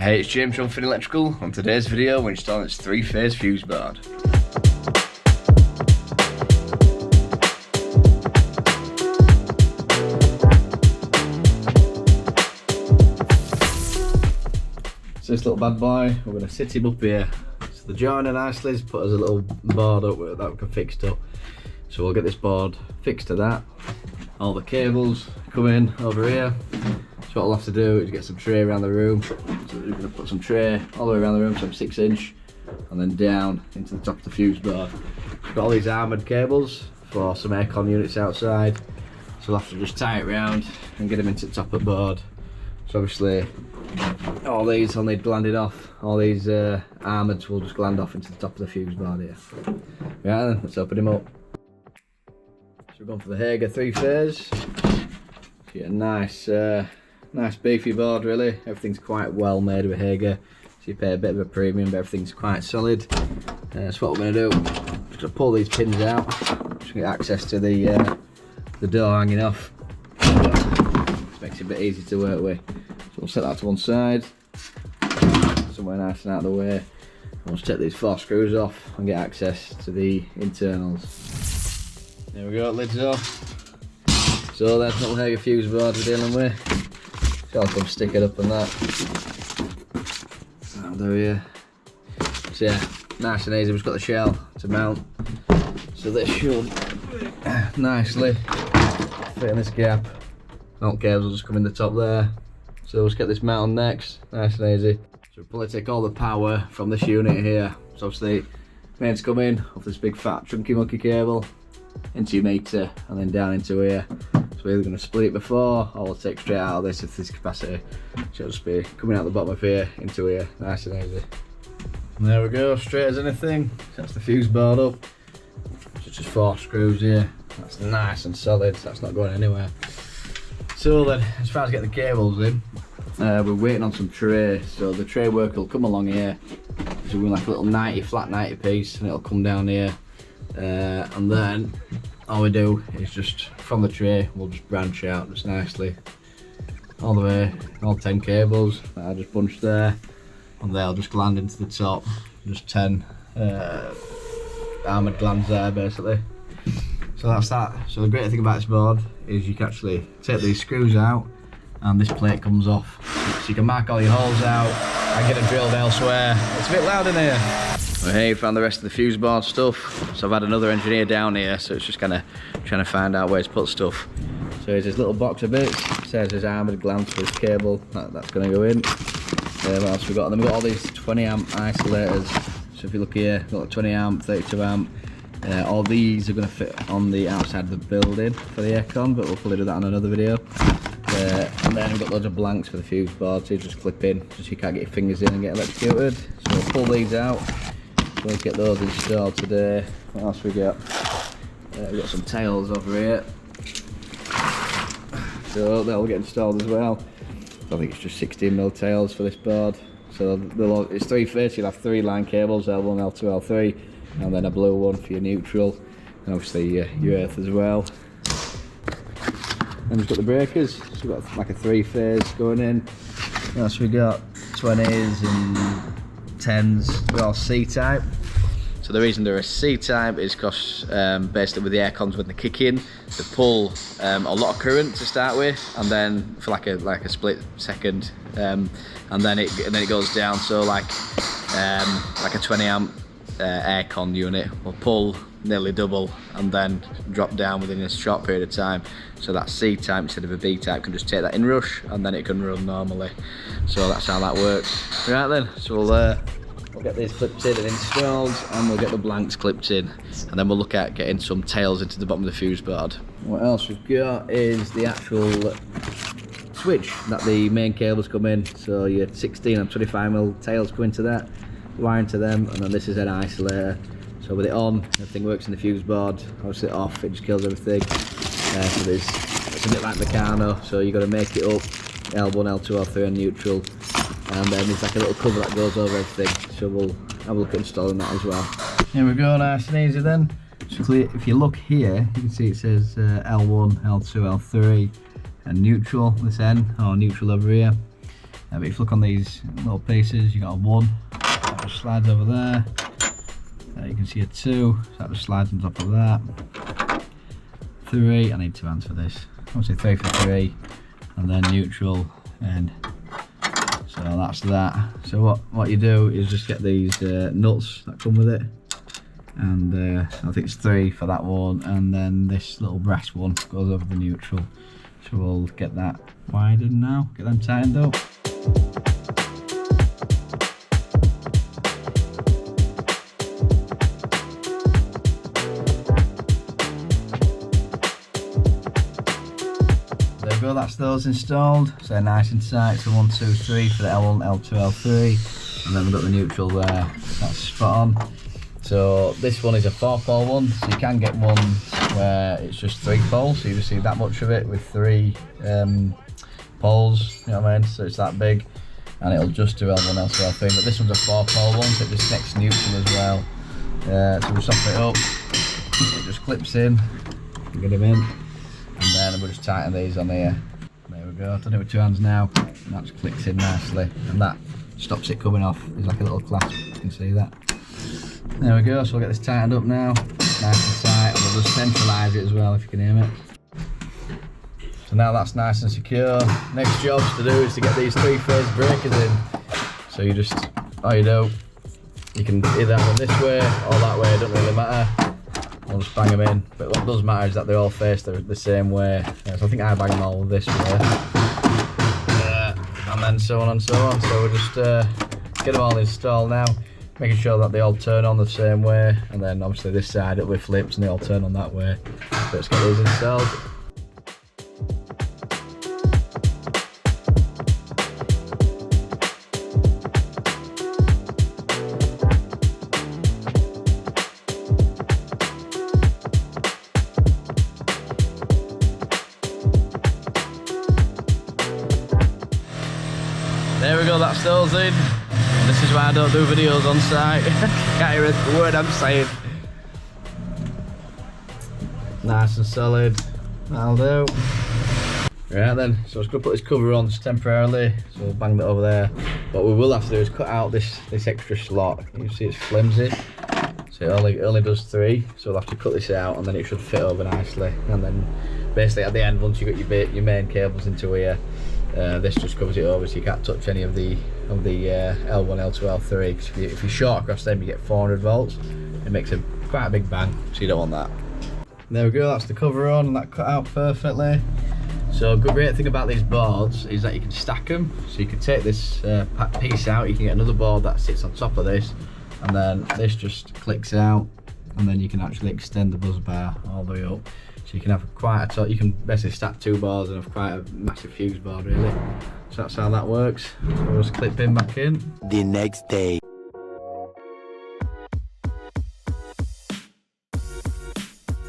Hey, it's James from CONNET Electrical. On today's video, we're installing this 3-phase fuse board. So this little bad boy, we're going to sit him up here. So the joiner nicely has put us a little board up that we can fix to. So we'll get this board fixed to that. All the cables come in over here. So what we'll have to do is get some tray around the room. So we're going to put some tray all the way around the room, some 6-inch, and then down into the top of the fuse board. We've got all these armoured cables for some aircon units outside. So we'll have to just tie it round and get them into the top of the board. So obviously all these will need glanded off. All these armoureds will just gland off into the top of the fuse board here. Right then, let's open him up. So we're going for the Hager 3-phase. Get a nice nice beefy board really. Everything's quite well made with Hager. So you pay a bit of a premium, but everything's quite solid. So what we're going to do, just going to pull these pins out. Just get access to the door hanging off. Just makes it a bit easy to work with. So we'll set that to one side, somewhere nice and out of the way. And we'll take these 4 screws off and get access to the internals. There we go, lids off. So that's little Hager fuse board we're dealing with. So I'll come stick it up on that. That'll do, yeah. So yeah, nice and easy. We've just got the shell to mount. So this should nicely fit in this gap. Mount cables will just come in the top there. So we'll just get this mounted next, nice and easy. So we'll probably take all the power from this unit here. So obviously mains come in off this big fat chunky monkey cable into your meter and then down into here. So we're either going to split it before or we'll take straight out of this if there's capacity. So it'll just be coming out the bottom of here into here, nice and easy. And there we go, straight as anything. That's the fuse board up. So just 4 screws here. That's nice and solid, so that's not going anywhere. So then, as far as getting the cables in, we're waiting on some tray. So the tray work will come along here. So we're like a little flat 90 piece, and it'll come down here. And then all we do is just from the tray we'll just branch out just nicely all the way, all 10 cables that I just bunched there, and they'll just gland into the top, just 10 armoured glands there basically. So that's that. So the great thing about this board is you can actually take these screws out and this plate comes off, so you can mark all your holes out and get it drilled elsewhere. It's a bit loud in here. Well, hey, found the rest of the fuse board stuff. So I've had another engineer down here, so it's just kind of trying to find out where to put stuff. So here's this little box of bits. It says there's armoured glands for this cable. That's going to go in. What else we got? And then we've got all these 20 amp isolators. So if you look here, we've got like 20 amp, 32 amp. All these are going to fit on the outside of the building for the aircon, but we'll probably do that on another video. And then we've got loads of blanks for the fuse board, so you just clip in, just so you can't get your fingers in and get electrocuted. So we'll pull these out. We'll get those installed today. What else we got? We've got some tails over here. So they'll get installed as well. I think it's just 16mm tails for this board. So it's 3-phase, you'll have 3 line cables, L1, L2, L3, and then a blue one for your neutral, and obviously your earth as well. And we've got the breakers, so we've got like a 3-phase going in. What else we got? 20s and 10s, they're all C-type. So the reason they're a C-type is because basically with the aircons, when they kick in, they pull a lot of current to start with, and then for like a split second, and then it goes down. So like a 20 amp aircon unit will pull nearly double and then drop down within a short period of time. So that C-type instead of a B-type can just take that in rush and then it can run normally. So that's how that works. Right then, so we'll get these clipped in and installed, and we'll get the blanks clipped in, and then we'll look at getting some tails into the bottom of the fuse board. What else we've got is the actual switch that the main cables come in. So your 16 and 25mm tails go into that, wire into them, and then this is an isolator. So with it on, everything works in the fuse board. Obviously off, it just kills everything. So it's a bit like Meccano, so you've got to make it up, L1, L2, L3 and neutral. And then there's like a little cover that goes over everything, so we'll have a look at installing that as well. Here we go, nice and easy then. So if you look here, you can see it says L1, L2, L3 and neutral, this end, or neutral over here. But if you look on these little pieces, you got a 1, that just slides over there. You can see a 2, so that just slides on top of that. 3, I need 2 hands for this. Obviously 3 for 3, and then neutral, and so that's that. So what you do is just get these nuts that come with it, and I think it's 3 for that one, and then this little brass one goes over the neutral. So we'll get that widened now, get them tightened up. That's those installed, so they're nice and tight. So 1, 2, 3 for the L1, L2, L3, and then we've got the neutral there. That's spot on. So this one is a 4-pole one, so you can get one where it's just 3 poles, so you just see that much of it with 3 poles, you know what I mean? So it's that big, and it'll just do L1, L2, L3. But this one's a 4-pole one, so it just connects neutral as well. So we'll soften it up, it just clips in, get them in. And then we'll just tighten these on here. There we go, I've done it with 2 hands now. And that just clicks in nicely. And that stops it coming off. There's like a little clasp, you can see that. There we go, so we'll get this tightened up now. Nice and tight, and we'll just centralise it as well, if you can hear me. So now that's nice and secure. Next job to do is to get these 3-phase breakers in. So you just, all you do, you can either have them this way or that way, it doesn't really matter. I'll just bang them in, but what does matter is that they all face the same way. So I think I bang them all this way, and then so on and so on. So we'll just get them all installed now, making sure that they all turn on the same way, and then obviously this side it'll be flips and they all turn on that way. So let's get these installed. There we go, that's those in. This is why I don't do videos on site. Can't hear a word I'm saying. Nice and solid, that'll do. Right then, so I'm just going to put this cover on just temporarily, so we'll bang that over there. What we will have to do is cut out this extra slot. You see it's flimsy, so it only does 3, so we'll have to cut this out and then it should fit over nicely. And then basically at the end, once you got your main cables into here, this just covers it over, so you can't touch any of the L1, L2, L3. Because if you short across them, you get 400 volts. It makes quite a big bang, so you don't want that. There we go, that's the cover on, and that cut out perfectly. So a great thing about these boards is that you can stack them. So you can take this piece out, you can get another board that sits on top of this, and then this just clicks out, and then you can actually extend the buzz bar all the way up. So you can have you can basically stack 2 boards and have quite a massive fuse board really. So that's how that works. So we'll just clip in back in. The next day.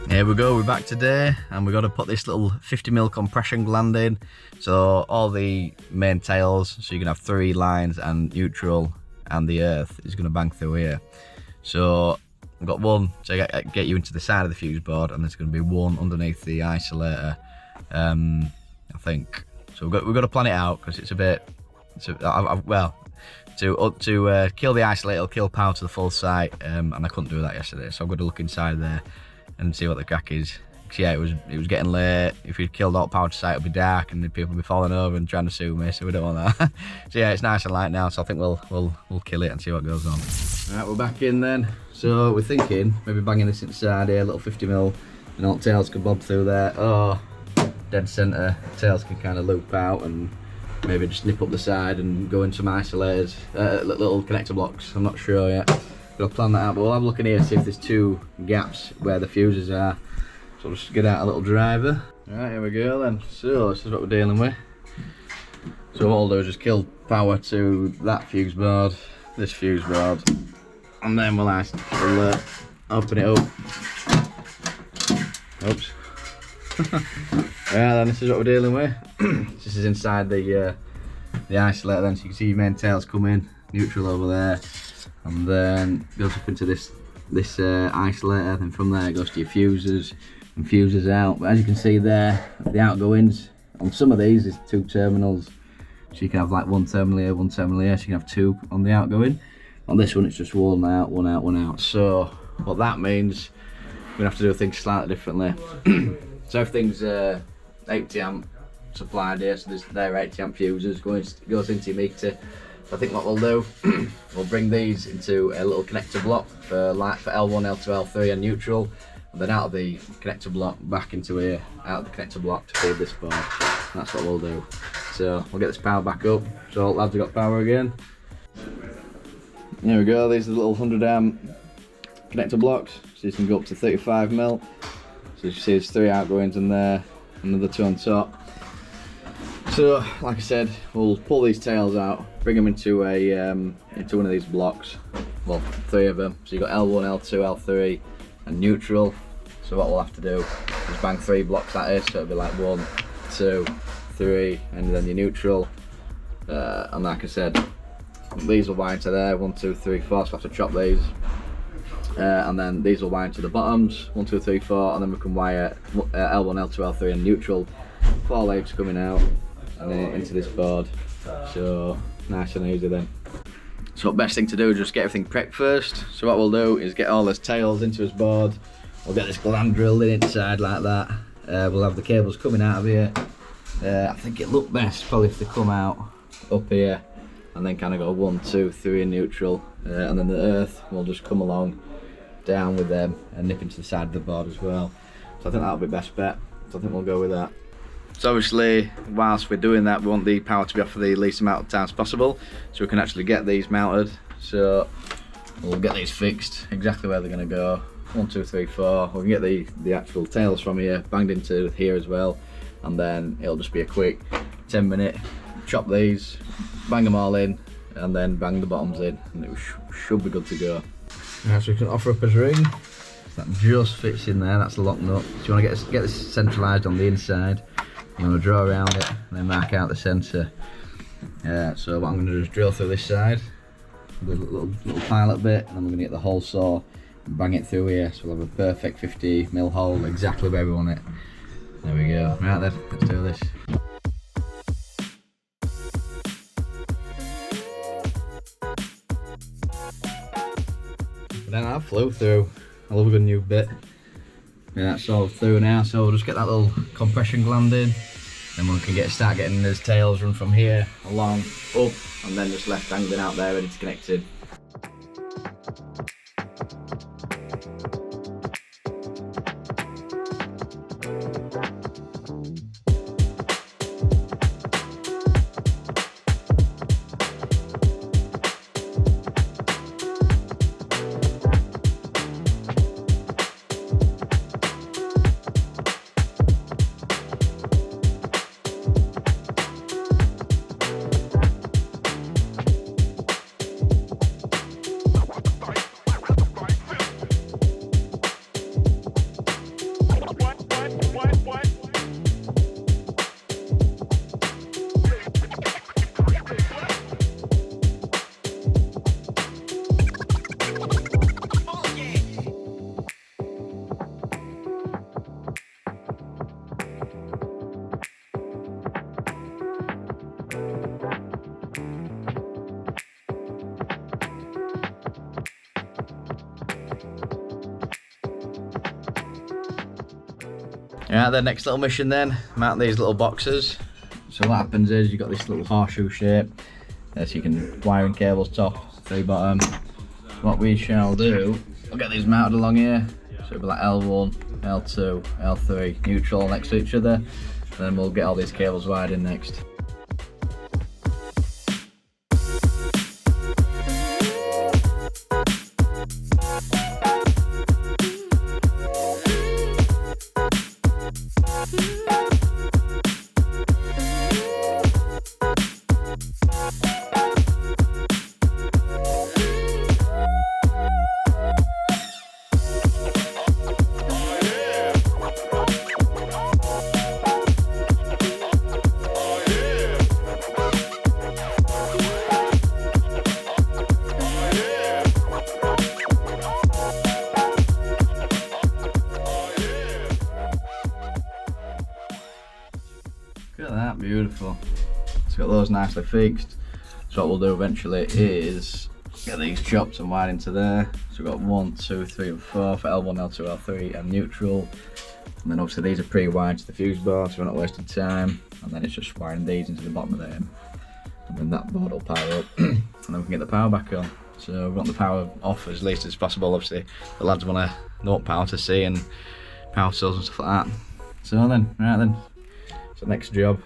Here we go, we're back today, and we've got to put this little 50mm compression gland in. So all the main tails, so you can have 3 lines and neutral, and the earth is going to bang through here. So I've got one to get you into the side of the fuse board, and there's going to be one underneath the isolator, I think. So we've got to plan it out, because it's a bit, well, to kill the isolator, it'll kill power to the full site, and I couldn't do that yesterday, so I've got to look inside there and see what the crack is. Cause yeah, it was getting late. If we killed all power to site, it'll be dark, and people will be falling over and trying to sue me, so we don't want that. So yeah, it's nice and light now, so I think we'll kill it and see what goes on. Right, we're back in then. So we're thinking maybe banging this inside here, a little 50mm, and all tails can bob through there. Oh, dead centre, tails can kind of loop out and maybe just nip up the side and go into some isolators, little connector blocks. I'm not sure yet. We'll plan that out, but we'll have a look in here, see if there's 2 gaps where the fuses are. So we'll just get out a little driver. Right, here we go then. So this is what we're dealing with. So what we'll do is just kill power to that fuse board, this fuse board, and then we'll open it up. Oops. Yeah, then this is what we're dealing with. This is inside the isolator then, so you can see your main tails come in, neutral over there, and then goes up into this isolator, and from there it goes to your fuses and fuses out. But as you can see there, the outgoings on some of these is 2 terminals, So you can have like one terminal here, one terminal here, so you can have two on the outgoing. On this one it's just one out, one out, one out. So what that means, we're gonna have to do things slightly differently. So everything's 80 amp supplied here, so they're 80 amp fuses goes into your meter. So I think what we'll do, we'll bring these into a little connector block for L1, L2, L3 and neutral, and then out of the connector block back into here, out of the connector block to feed this board. That's what we'll do. So we'll get this power back up. So lads have got power again. There we go, these are the little 100 amp connector blocks, so you can go up to 35 mil. So you see there's 3 outgoings in there, another 2 on top. So like I said, we'll pull these tails out, bring them into one of these blocks. Well, 3 of them. So you've got L1, L2, L3 and neutral. So what we'll have to do is bang 3 blocks at it, so it'll be like 1, 2, 3, and then your neutral. And like I said, these will wind to there, 1, 2, 3, 4, so we'll have to chop these. And then these will wind to the bottoms, 1, 2, 3, 4, and then we can wire L1, L2, L3 and neutral. 4 legs coming out and then into this board. So nice and easy then. So best thing to do is just get everything prepped first. So what we'll do is get all those tails into this board. We'll get this gland drilled in inside like that. We'll have the cables coming out of here. I think it looked best probably if they come out up here and then kind of go 1, 2, 3 in neutral, and then the earth will just come along down with them and nip into the side of the board as well. So I think that'll be best bet. So I think we'll go with that. So obviously, whilst we're doing that, we want the power to be off for the least amount of time as possible, so we can actually get these mounted. So we'll get these fixed exactly where they're going to go. 1, 2, 3, 4. We can get the actual tails from here banged into here as well, and then it'll just be a quick 10-minute chop these, bang them all in, and then bang the bottoms in, and it should be good to go. Now, so we can offer up a ring. That just fits in there. That's the lock nut. So you want to get this centralised on the inside. You want to draw around it and then mark out the centre. So what I'm going to do is drill through this side, with a little pilot bit, and then we're going to get the hole saw and bang it through here. So we'll have a perfect 50 mil hole exactly where we want it. There we go. Right then, let's do this. But then that flew through. I love a good new bit. Yeah, that's all through now, so we'll just get that little compression gland in, then we can start getting those tails run from here along, up, and then just left dangling out there ready to connect in. Right, the next little mission then, mount these little boxes. So what happens is you've got this little horseshoe shape, so you can wiring cables top, 3 bottom. What we shall do, we'll get these mounted along here, so it'll be like L1, L2, L3, neutral next to each other, and then we'll get all these cables wired in next. Look at that, beautiful. So got those nicely fixed. So what we'll do eventually is get these chopped and wired into there. So we've got 1, 2, 3 and 4 for L1, L2, L3 and neutral. And then obviously these are pre-wired to the fuse board, so we're not wasting time. And then it's just wiring these into the bottom of them. And then that board will power up and then we can get the power back on. So we want the power off as least as possible. Obviously the lads want power to see and power tools and stuff like that. So then, right then, so next job,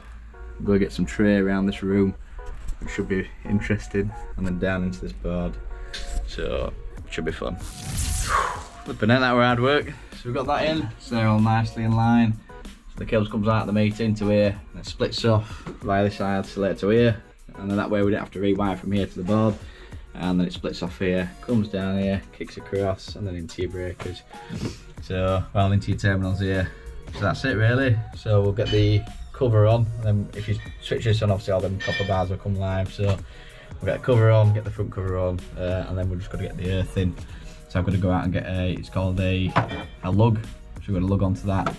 I'm going to get some tray around this room, which should be interesting, and then down into this board. So it should be fun. Flipping out, that were hard work. So we've got that in, so they're all nicely in line. So the cables comes out of the meter into here, and it splits off via this side, so later to here. And then that way we don't have to rewire from here to the board. And then it splits off here, comes down here, kicks across, and then into your breakers. So, well, into your terminals here. So that's it really. So we'll get the cover on, and then if you switch this on, obviously all them copper bars will come live. So we'll get the cover on, get the front cover on, and then we're just going to get the earth in. So I'm going to go out and get it's called a lug. So we're going to lug onto that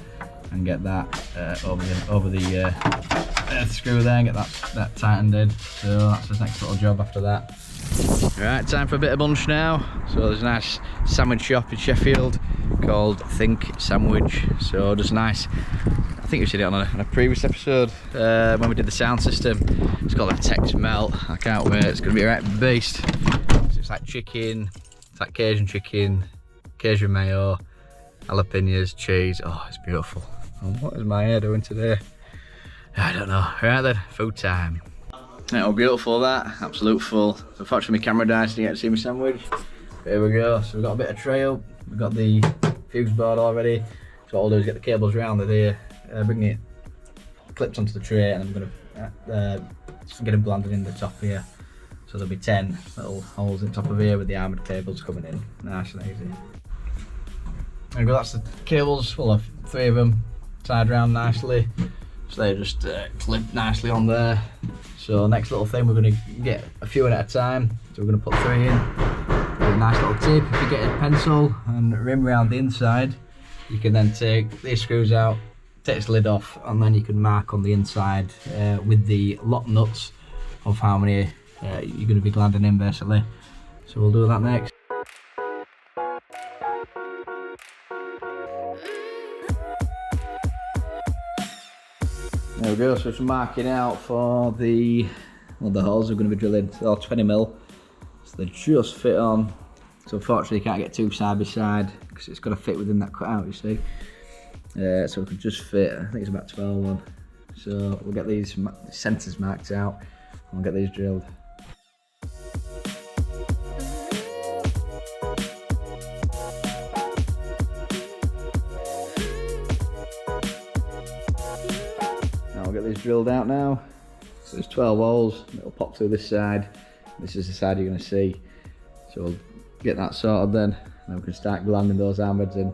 and get that over the earth screw there and get that tightened in. So that's the next little job after that. Right, time for a bit of lunch now. So there's a nice sandwich shop in Sheffield called Think Sandwich. So just nice, I think we said it on a previous episode when we did the sound system. It's got a Tex Melt. I can't wait, it's going to be a right beast. So it's like chicken, it's like Cajun chicken, Cajun mayo, jalapenos, cheese. Oh, it's beautiful. And what is my hair doing today? I don't know. Right then, food time. Oh, beautiful that, absolute full. So unfortunately my camera died, so you get to see my sandwich. Here we go, so we've got a bit of tray up, we've got the fuse board already. So all I'll do is get the cables round it here, bring it clipped onto the tray, and I'm going to get them blanded in the top here. So there'll be 10 little holes in top of here with the armoured cables coming in, nice and easy. There we go, that's the cables, we'll have 3 of them tied round nicely. So they just clip nicely on there. So next little thing, we're going to get a few in at a time. So we're going to put 3 in. With a nice little tip. If you get a pencil and rim around the inside, you can then take these screws out, take this lid off, and then you can mark on the inside with the lock nuts of how many you're going to be glanding in basically. So we'll do that next. There we go, so it's marking out for the holes we're going to be drilling. So they're 20mm, so they just fit on. So unfortunately you can't get 2 side by side because it's got to fit within that cutout, you see. So we could just fit, I think it's about 12 on. So we'll get these centres marked out and we'll get these drilled. We'll get these drilled out now. So there's 12 holes, it'll pop through this side. This is the side you're going to see. So we'll get that sorted then, and then we can start glanding those armoreds in.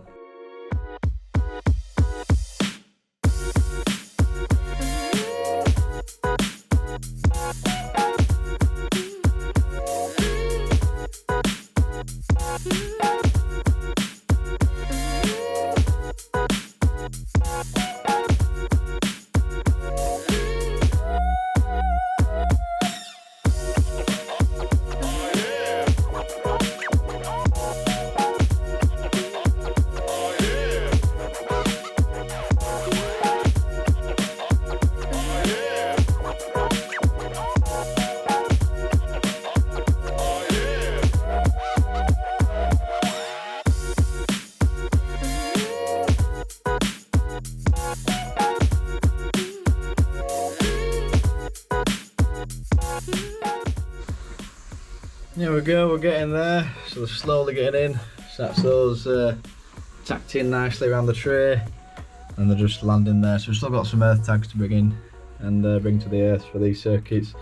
There we go, we're getting there. So they're slowly getting in. So that's those tacked in nicely around the tray, and they're just landing there. So we've still got some earth tags to bring in and bring to the earth for these circuits.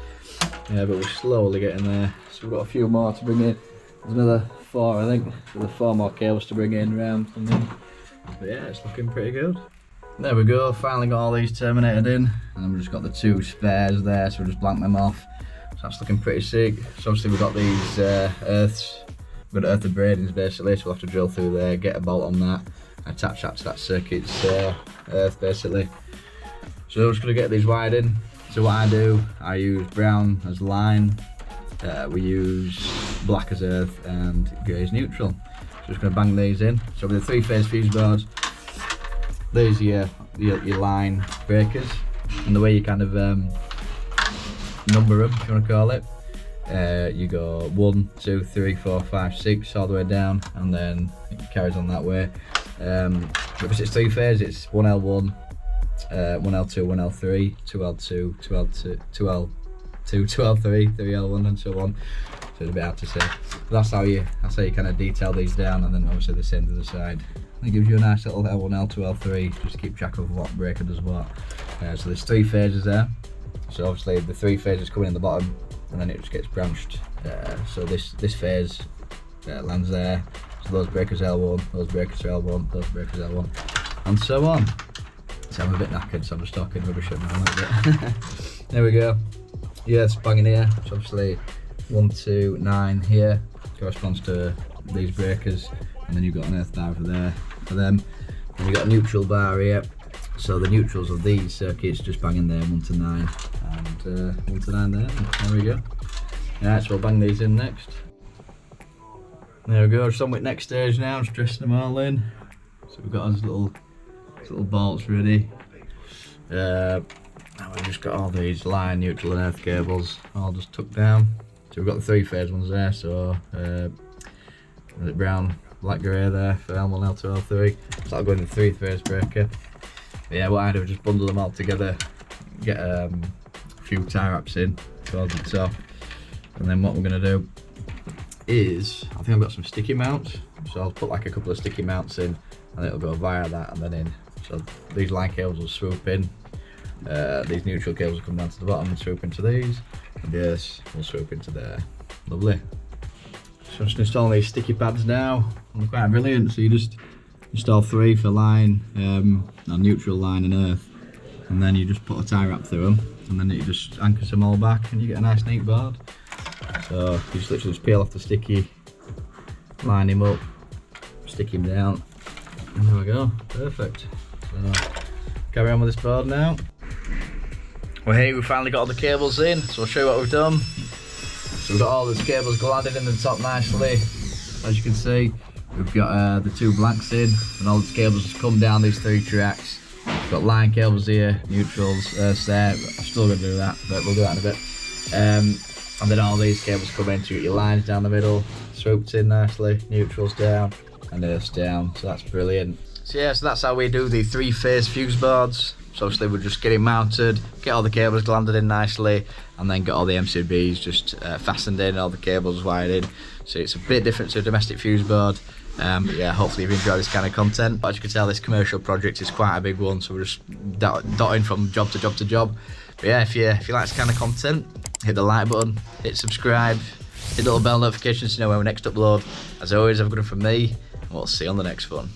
Yeah, but we're slowly getting there. So we've got a few more to bring in. There's another 4, I think. So there's 4 more cables to bring in round and in. But yeah, it's looking pretty good. There we go, finally got all these terminated in, and then we've just got the 2 spares there, so we'll just blank them off. So that's looking pretty sick. So obviously we've got these earths, we've got earth the braidings basically, so we'll have to drill through there, get a bolt on that, attach that to that circuit's earth basically. So we're just going to get these wired in. So what I do, I use brown as line, we use black as earth, and grey as neutral. So just going to bang these in. So with the 3-phase fuse boards, these are your line breakers, and the way you kind of number them, if you want to call it, you go 1, 2, 3, 4, 5, 6 all the way down, and then it carries on that way. Because it's 3-phase, it's 1L1, 1L2, 1L3, 2L2, 2L2, 2L2, 2L3, 3L1, and so on. So it's a bit hard to say. But that's how you kind of detail these down, and then obviously the same to the side. It gives you a nice little L1, L2, L3, just to keep track of what breaker does what. So there's 3 phases there. So obviously the 3 phases coming in the bottom, and then it just gets branched. So this phase lands there. So those breakers L1, those breakers L1, those breakers L1, and so on. So I'm a bit knackered, so I'm just talking rubbish at the moment. There we go. Yeah, it's banging here. So obviously 1, 2, 9 here corresponds to these breakers, and then you've got an earth bar over there for them. And you've got a neutral bar here. So the neutrals of these circuits just banging there, 1 to 9, and 1 to 9 there. There we go. Alright, so we'll bang these in next. There we go, just on with next stage now, just dressing them all in. So we've got our little bolts ready. And we've just got all these line, neutral and earth cables all just tucked down. So we've got the 3-phase ones there, so brown, black, grey there for L1, L2, L3. So that'll go in the 3-phase breaker. But yeah, what I do is just bundle them all together, get a few tie wraps in towards the top, and then what we're going to do is, I think I've got some sticky mounts, so I'll put like a couple of sticky mounts in, and it'll go via that and then in. So these line cables will swoop in, these neutral cables will come down to the bottom and swoop into these, and this will swoop into there. Lovely. So I'm just installing these sticky pads now. They're quite brilliant. So you just install 3 for line, neutral, line and earth, and then you just put a tie wrap through them, and then it just anchors them all back, and you get a nice neat board. So you just literally peel off the sticky, line him up, stick him down, and there we go, perfect. So carry on with this board now. Well, hey, we've finally got all the cables in, so I'll show you what we've done. So we've got all the cables landed in the top nicely. As you can see, we've got the 2 blanks in, and all the cables just come down these 3 tracks. We've got line cables here, neutrals, earths there. I'm still going to do that, but we'll do that in a bit. And then all these cables come in, so you get your lines down the middle, swooped in nicely, neutrals down, and earths down, so that's brilliant. So yeah, so that's how we do the 3-phase fuse boards. So obviously we'll just get it mounted, get all the cables landed in nicely, and then get all the MCBs just fastened in, all the cables wired in. So it's a bit different to a domestic fuse board. But yeah, hopefully you've enjoyed this kind of content. But as you can tell, this commercial project is quite a big one, so we're just dotting from job to job to job. But yeah, if you like this kind of content, hit the like button, hit subscribe, hit the little bell notifications to know when we next upload. As always, have a good one from me, and we'll see you on the next one.